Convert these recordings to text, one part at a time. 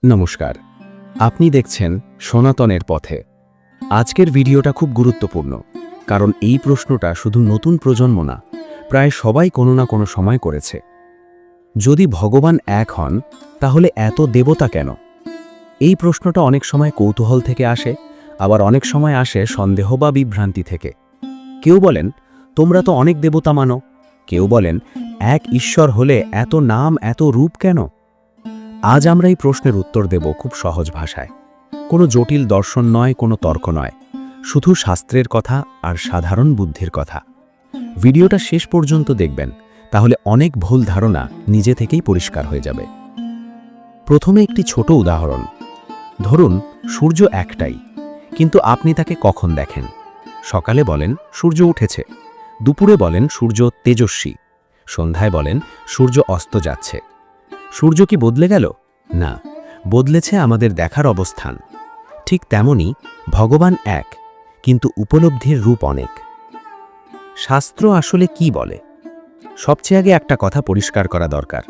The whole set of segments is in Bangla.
নমস্কার, আপনি দেখছেন সনাতনের পথে। আজকের ভিডিওটা খুব গুরুত্বপূর্ণ, কারণ এই প্রশ্নটা শুধু নতুন প্রজন্ম না, প্রায় সবাই কোনো না কোনো সময় করেছে। যদি ভগবান এক হন, তাহলে এত দেবতা কেন? এই প্রশ্নটা অনেক সময় কৌতূহল থেকে আসে, আবার অনেক সময় আসে সন্দেহ বা বিভ্রান্তি থেকে। কেউ বলেন, তোমরা তো অনেক দেবতা মানো। কেউ বলেন, এক ঈশ্বর হলে এত নাম এত রূপ কেন? আজ আমরা এই প্রশ্নের উত্তর দেব খুব সহজ ভাষায়। কোনো জটিল দর্শন নয়, কোনো তর্ক নয়, শুধু শাস্ত্রের কথা আর সাধারণ বুদ্ধির কথা। ভিডিওটা শেষ পর্যন্ত দেখবেন, তাহলে অনেক ভুল ধারণা নিজে থেকেই পরিষ্কার হয়ে যাবে। প্রথমে একটি ছোট উদাহরণ। ধরুন, সূর্য একটাই, কিন্তু আপনি তাকে কখন দেখেন? সকালে বলেন সূর্য উঠেছে, দুপুরে বলেন সূর্য তেজস্বী, সন্ধ্যায় বলেন সূর্য অস্ত যাচ্ছে। সূর্য কি বদলে গেল? না, বদলেছে আমাদের দেখার অবস্থান। ঠিক তেমনি ভগবান এক, কিন্তু উপলব্ধির রূপ অনেক। শাস্ত্র আসলে কি বলে? সবচেয়ে আগে একটা কথা পরিষ্কার করা দরকার।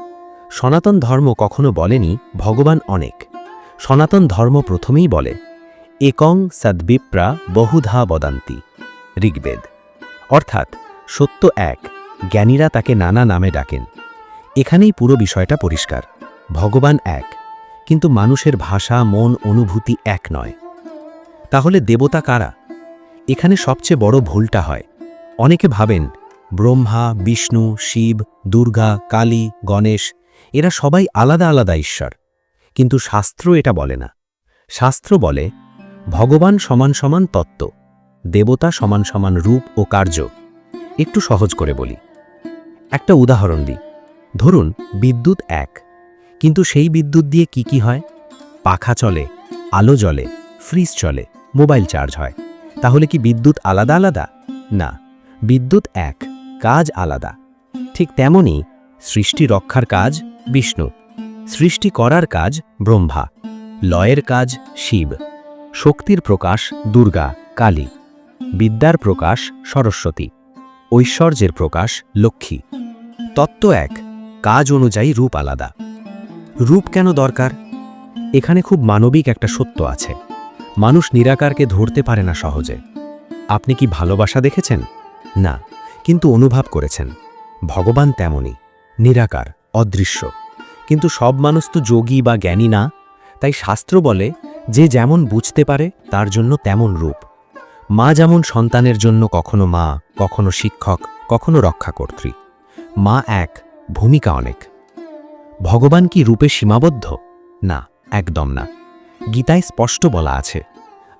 সনাতন ধর্ম কখনো বলেনি ভগবান অনেক। সনাতন ধর্ম প্রথমেই বলে একং সদ্বিপ্রা বহুধা বদান্তি, ঋগ্বেদ। অর্থাৎ সত্য এক, জ্ঞানীরা তাকে নানা নামে ডাকেন। এখানেই পুরো বিষয়টা পরিষ্কার। ভগবান এক, কিন্তু মানুষের ভাষা, মন, অনুভূতি এক নয়। তাহলে দেবতা কারা? এখানে সবচেয়ে বড় ভুলটা হয়। অনেকে ভাবেন ব্রহ্মা, বিষ্ণু, শিব, দুর্গা, কালী, গণেশ এরা সবাই আলাদা আলাদা ঈশ্বর। কিন্তু শাস্ত্র এটা বলে না। শাস্ত্র বলে ভগবান সমান সমান তত্ত্ব, দেবতা সমান সমান রূপ ও কার্য। একটু সহজ করে বলি, একটা উদাহরণ দিই। ধরুন, বিদ্যুৎ এক, কিন্তু সেই বিদ্যুৎ দিয়ে কি কি হয়? পাখা চলে, আলো জ্বলে, ফ্রিজ চলে, মোবাইল চার্জ হয়। তাহলে কি বিদ্যুৎ আলাদা আলাদা? না, বিদ্যুৎ এক, কাজ আলাদা। ঠিক তেমনি সৃষ্টি রক্ষার কাজ বিষ্ণু, সৃষ্টি করার কাজ ব্রহ্মা, লয়ের কাজ শিব, শক্তির প্রকাশ দুর্গা, কালী, বিদ্যার প্রকাশ সরস্বতী, ঐশ্বর্যের প্রকাশ লক্ষ্মী। তত্ত্ব এক, কাজ অনুযায়ী রূপ আলাদা। রূপ কেন দরকার? এখানে খুব মানবিক একটা সত্য আছে। মানুষ নিরাকারকে ধরতে পারে না সহজে। আপনি কি ভালোবাসা দেখেছেন? না, কিন্তু অনুভব করেছেন। ভগবান তেমনই, নিরাকার, অদৃশ্য। কিন্তু সব মানুষ তো যোগী বা জ্ঞানী না। তাই শাস্ত্র বলে যে যেমন বুঝতে পারে তার জন্য তেমন রূপ। মা যেমন সন্তানের জন্য কখনো মা, কখনো শিক্ষক, কখনো রক্ষাকর্ত্রী। মা এক, ভূমিকা অনেক। ভগবান কি রূপে সীমাবদ্ধ? না, একদম না। গীতায় স্পষ্ট বলা আছে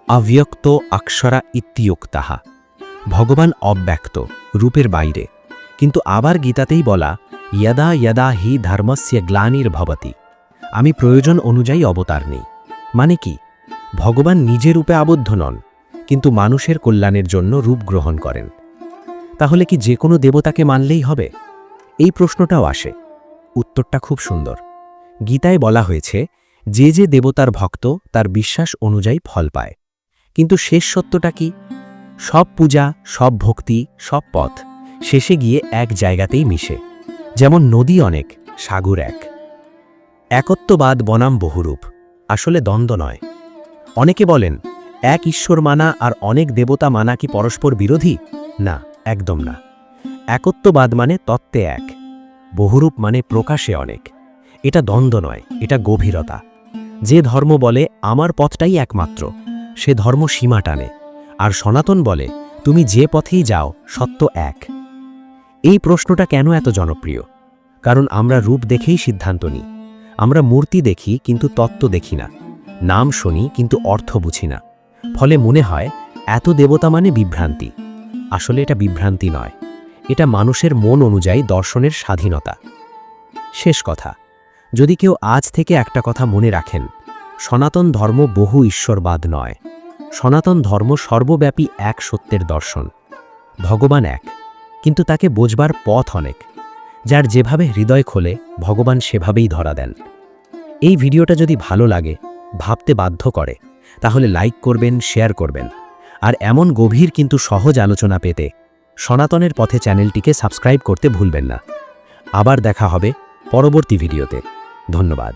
অব্যক্ত অক্ষরা ইত্যুক্তাহা। ভগবান অব্যক্ত, রূপের বাইরে। কিন্তু আবার গীতাতেই বলা যদা যদা হি ধর্মস্য গ্লানির্ভবতি, আমি প্রয়োজন অনুযায়ী অবতার নেই। মানে কি? ভগবান নিজে রূপে আবদ্ধ নন, কিন্তু মানুষের কল্যাণের জন্য রূপ গ্রহণ করেন। তাহলে কি যে কোনো দেবতাকে মানলেই হবে? এই প্রশ্নটাও আসে। উত্তরটা খুব সুন্দর। গীতায় বলা হয়েছে যে যে দেবতার ভক্ত তার বিশ্বাস অনুযায়ী ফল পায়। কিন্তু শেষ সত্যটা কি? সব পূজা, সব ভক্তি, সব পথ শেষে গিয়ে এক জায়গাতেই মিশে। যেমন নদী অনেক, সাগর এক। একত্ববাদ বনাম বহুরূপ আসলে দ্বন্দ্ব নয়। অনেকে বলেন এক ঈশ্বর মানা আর অনেক দেবতা মানা কি পরস্পর বিরোধী? না, একদম না। একত্ববাদ মানে তত্ত্বে এক, বহুরূপ মানে প্রকাশে অনেক। এটা দ্বন্দ্ব নয়, এটা গভীরতা। যে ধর্ম বলে আমার পথটাই একমাত্র, সে ধর্ম সীমা টানে। আর সনাতন বলে তুমি যে পথেই যাও, সত্য এক। এই প্রশ্নটা কেন এত জনপ্রিয়? কারণ আমরা রূপ দেখেই সিদ্ধান্ত নিই। আমরা মূর্তি দেখি কিন্তু তত্ত্ব দেখি না। নাম শুনি কিন্তু অর্থ বুঝি না। ফলে মনে হয় এত দেবতা মানে বিভ্রান্তি। আসলে এটা বিভ্রান্তি নয়, এটা মানুষের মন অনুযায়ী দর্শনের স্বাধীনতা। শেষ কথা, যদি কেউ আজ থেকে একটা কথা মনে রাখেন, সনাতন ধর্ম বহু ঈশ্বরবাদ নয়। সনাতন ধর্ম সর্বব্যাপী এক সত্যের দর্শন। ভগবান এক, কিন্তু তাকে বোঝবার পথ অনেক। যার যেভাবে হৃদয় খোলে ভগবান সেভাবেই ধরা দেন। এই ভিডিওটা যদি ভালো লাগে, ভাবতে বাধ্য করে, তাহলে লাইক করবেন, শেয়ার করবেন। আর এমন গভীর কিন্তু সহজ আলোচনা পেতে সনাতনের পথে চ্যানেলটিকে সাবস্ক্রাইব করতে ভুলবেন না। আবার দেখা হবে পরবর্তী ভিডিওতে। ধন্যবাদ।